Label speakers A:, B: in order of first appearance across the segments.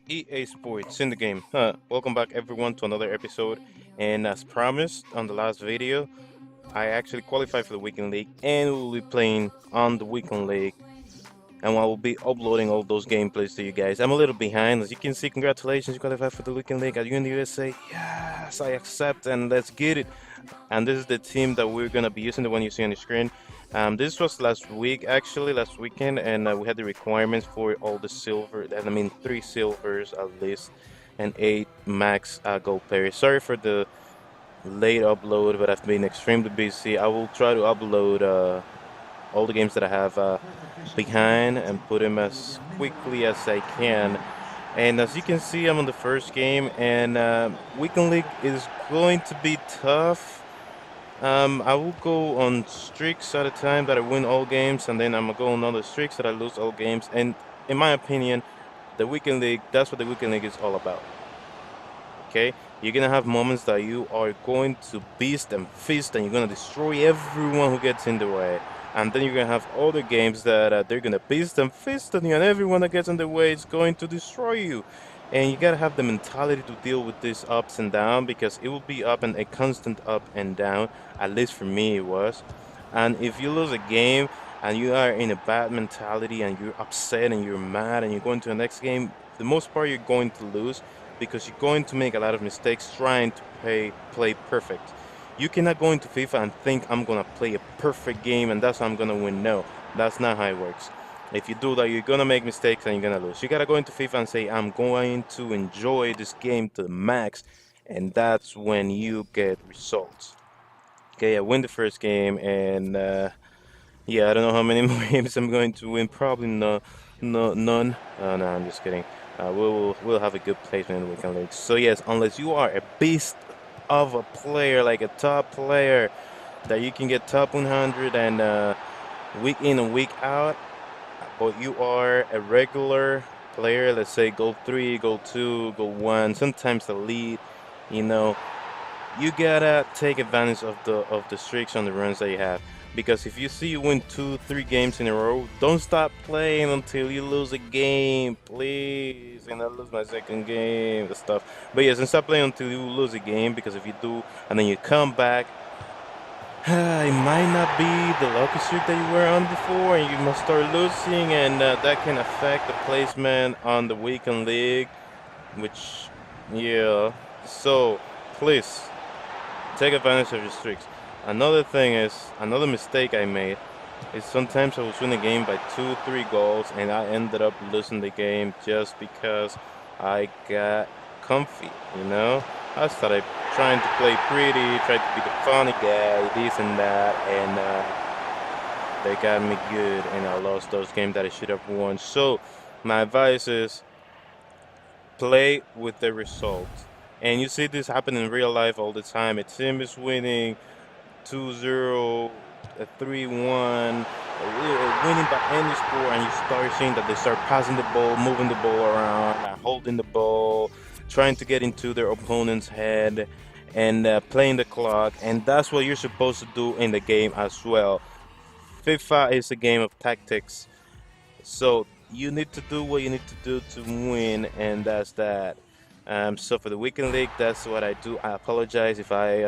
A: EA Sports in the game. Welcome back everyone to another episode. And as promised on the last video, I actually qualified for the Weekend League and we'll be playing on the Weekend League. And I will be uploading all those gameplays to you guys. I'm a little behind. As you can see, congratulations, you qualified for the Weekend League. Are you in the USA? Yes, I accept and let's get it. And this is the team that we're gonna be using, the one you see on the screen. This was last week, actually, last weekend, and we had the requirements for all the silver. I mean, 3 silvers at least, and 8 max gold players. Sorry for the late upload, but I've been extremely busy. I will try to upload all the games that I have behind and put them as quickly as I can. And as you can see, I'm on the first game, and Weekend League is going to be tough. I will go on streaks at a time that I win all games, and then I'm gonna go on other streaks that I lose all games. And in my opinion, the Weekend League, that's what the Weekend League is all about. Okay? You're gonna have moments that you are going to beast and feast, and you're gonna destroy everyone who gets in the way. And then you're gonna have other games that they're gonna beast and feast on you, and everyone that gets in the way is going to destroy you. And you gotta have the mentality to deal with these ups and down because it will be up and a constant up and down. At least for me, it was. And if you lose a game and you are in a bad mentality and you're upset and you're mad and you're going to the next game, the most part you're going to lose because you're going to make a lot of mistakes trying to play perfect. You cannot go into FIFA and think I'm gonna play a perfect game and that's how I'm gonna win. No, that's not how it works. If you do that, you're gonna make mistakes and you're gonna lose. You gotta go into FIFA and say, I'm going to enjoy this game to the max, and that's when you get results. Okay, I win the first game, and yeah, I don't know how many more games I'm going to win. Probably none. No, I'm just kidding. We'll have a good placement in the weekend league. So yes, unless you are a beast of a player, like a top player, that you can get top 100 and week in and week out, but you are a regular player, let's say goal 3, goal 2, goal 1, sometimes the lead, you know, you gotta take advantage of the streaks on the runs that you have. Because if you see you win 2, 3 games in a row, don't stop playing until you lose a game, please. And I lose my second game, the stuff. But yes, don't stop playing until you lose a game because if you do, and then you come back, it might not be the lucky streak that you were on before, and you must start losing, and that can affect the placement on the weekend league. Which, yeah. So please take advantage of your streaks. Another thing is, another mistake I made is sometimes I was winning a game by 2, 3 goals, and I ended up losing the game just because I got comfy, you know? I started trying to play pretty, tried to be the funny guy, this and that, and they got me good, and I lost those games that I should have won. So, my advice is play with the result. And you see this happen in real life all the time. A team is winning 2-0, 3-1, winning by any score, and you start seeing that they start passing the ball, moving the ball around, holding the ball, trying to get into their opponent's head, and playing the clock. And that's what you're supposed to do in the game as well. FIFA is a game of tactics, so you need to do what you need to do to win, and that's that. So for the weekend league, that's what I do. I apologize if I,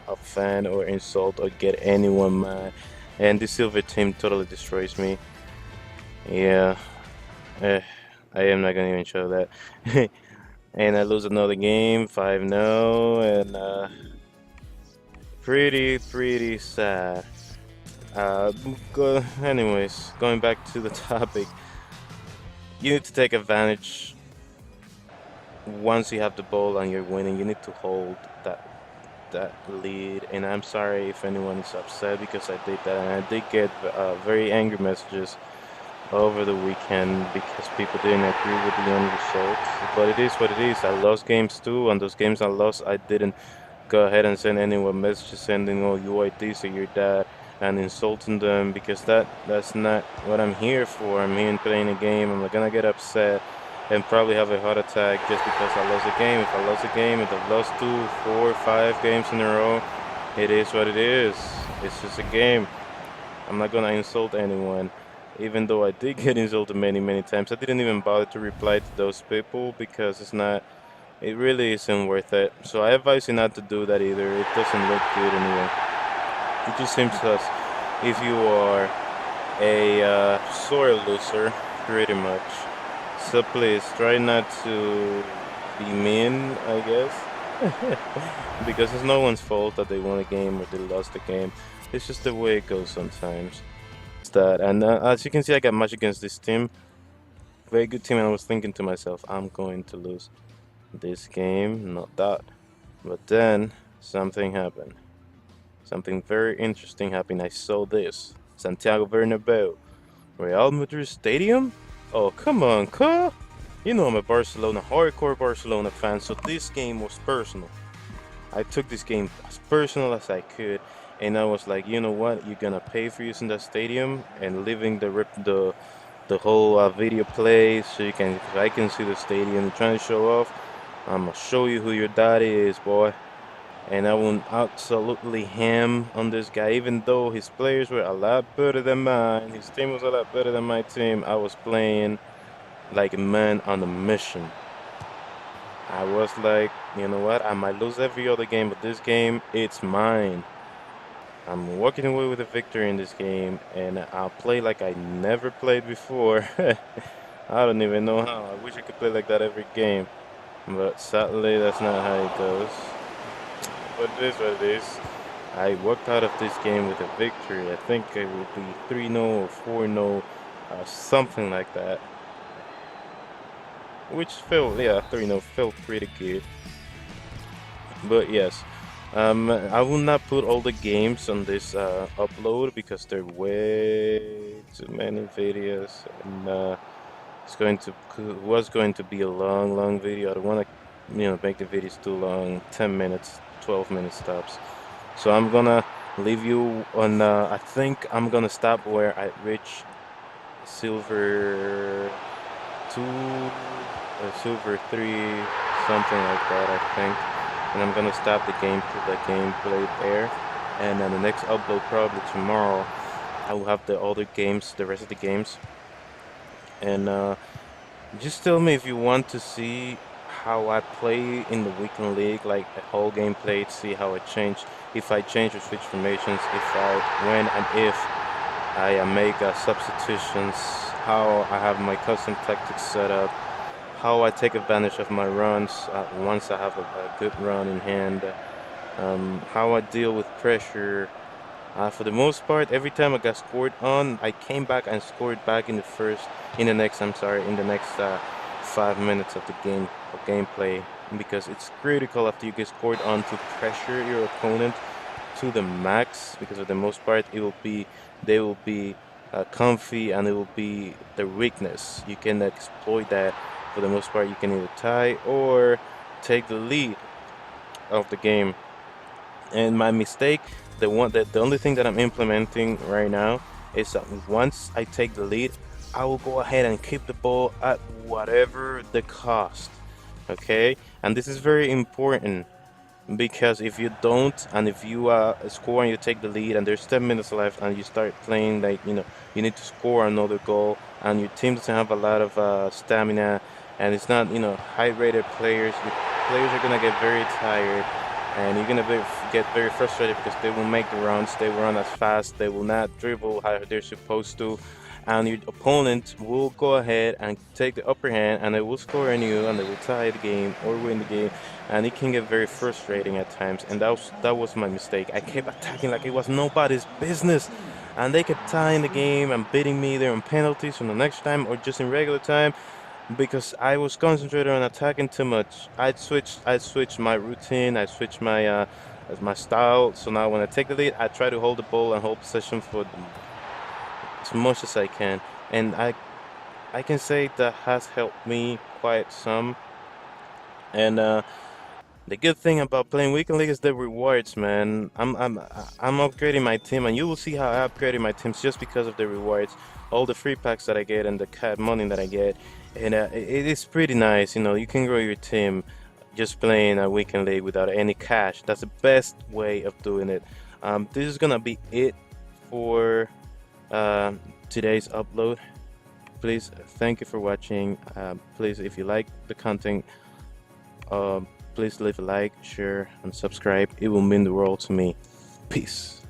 A: offend or insult or get anyone mad. And the silver team totally destroys me. Yeah, eh, I am not gonna even show that. And I lose another game, 5-0, and pretty sad. Anyways, going back to the topic, you need to take advantage once you have the ball and you're winning. You need to hold that lead. And I'm sorry if anyone is upset because I did that, and I did get very angry messages over the weekend because people didn't agree with the end results. But it is what it is. I lost games too, and those games I lost, I didn't go ahead and send anyone messages sending, oh, you are this or you're that, and insulting them because that's not what I'm here for. I'm here playing a game. I'm not gonna get upset and probably have a heart attack just because I lost a game. If I lost a game, if I've lost 2, 4, 5 games in a row, it is what it is. It's just a game. I'm not gonna insult anyone. Even though I did get insulted many times, I didn't even bother to reply to those people because it really isn't worth it. So I advise you not to do that either. It doesn't look good anyway. It just seems as if you are a sore loser, pretty much. So please try not to be mean, I guess. Because it's no one's fault that they won a game or they lost a game. It's just the way it goes sometimes. It's that, and as you can see, I got match against this team. Very good team, and I was thinking to myself, I'm going to lose this game, not that. But then something happened. Something very interesting happened. I saw this. Santiago Bernabeu. Real Madrid Stadium? Oh, come on, cuh! You know I'm a hardcore Barcelona fan, so this game was personal. I took this game as personal as I could, and I was like, you know what? You're gonna pay for using the stadium and leaving the whole video play so I can see the stadium. You're trying to show off. I'm gonna show you who your daddy is, boy. And I went absolutely ham on this guy, even though his players were a lot better than mine. His team was a lot better than my team. I was playing like a man on a mission. I was like, you know what? I might lose every other game, but this game, it's mine. I'm walking away with a victory in this game, and I'll play like I never played before. I don't even know how. I wish I could play like that every game, but sadly, that's not how it goes. But it is what it is. I walked out of this game with a victory. I think it will be 3-0 or 4-0, something like that. Which felt, yeah, 3-0 felt pretty good. But yes, I will not put all the games on this upload because there are way too many videos, and was going to be a long video. I don't want to, make the videos too long, 10 minutes, 12 minutes tops. So I'm gonna leave you on. I think I'm gonna stop where I reach silver 2, silver 3, something like that, I think. And I'm gonna stop the gameplay there. And then the next upload, probably tomorrow, I will have the other games, the rest of the games. And just tell me if you want to see how I play in the weekend league, like the whole gameplay, to see how I change, if I change or switch formations, when and if I make substitutions, how I have my custom tactics set up, how I take advantage of my runs once I have a good run in hand, how I deal with pressure. For the most part, every time I got scored on, I came back and scored back in the next 5 minutes of the gameplay, because it's critical after you get scored on to pressure your opponent to the max, because for the most part they will be comfy, and it will be their weakness. You can exploit that. For the most part, you can either tie or take the lead of the game. And my mistake, the only thing that I'm implementing right now is that once I take the lead, I will go ahead and keep the ball at whatever the cost. Okay, and this is very important, because if you don't, and if you score and you take the lead and there's 10 minutes left and you start playing like, you need to score another goal, and your team doesn't have a lot of stamina, and it's not, high rated players, your players are gonna get very tired, and you're gonna get very frustrated because they will make the runs, they will run as fast, they will not dribble how they're supposed to, and your opponent will go ahead and take the upper hand, and they will score on you, and they will tie the game or win the game, and it can get very frustrating at times. And that was my mistake. I kept attacking like it was nobody's business, and they kept tying the game and beating me there on penalties from the next time or just in regular time, because I was concentrated on attacking too much. I switched my routine, I switched my style. So now when I take the lead, I try to hold the ball and hold possession for as much as I can, and I can say that has helped me quite some. And the good thing about playing weekend league is the rewards, man. I'm upgrading my team, and you will see how I upgraded my teams just because of the rewards, all the free packs that I get and the cat money that I get, and it is pretty nice. You can grow your team just playing a weekend league without any cash. That's the best way of doing it. This is gonna be it for today's upload. Please, thank you for watching. Please, if you like the content, please leave a like, share, and subscribe. It will mean the world to me. Peace.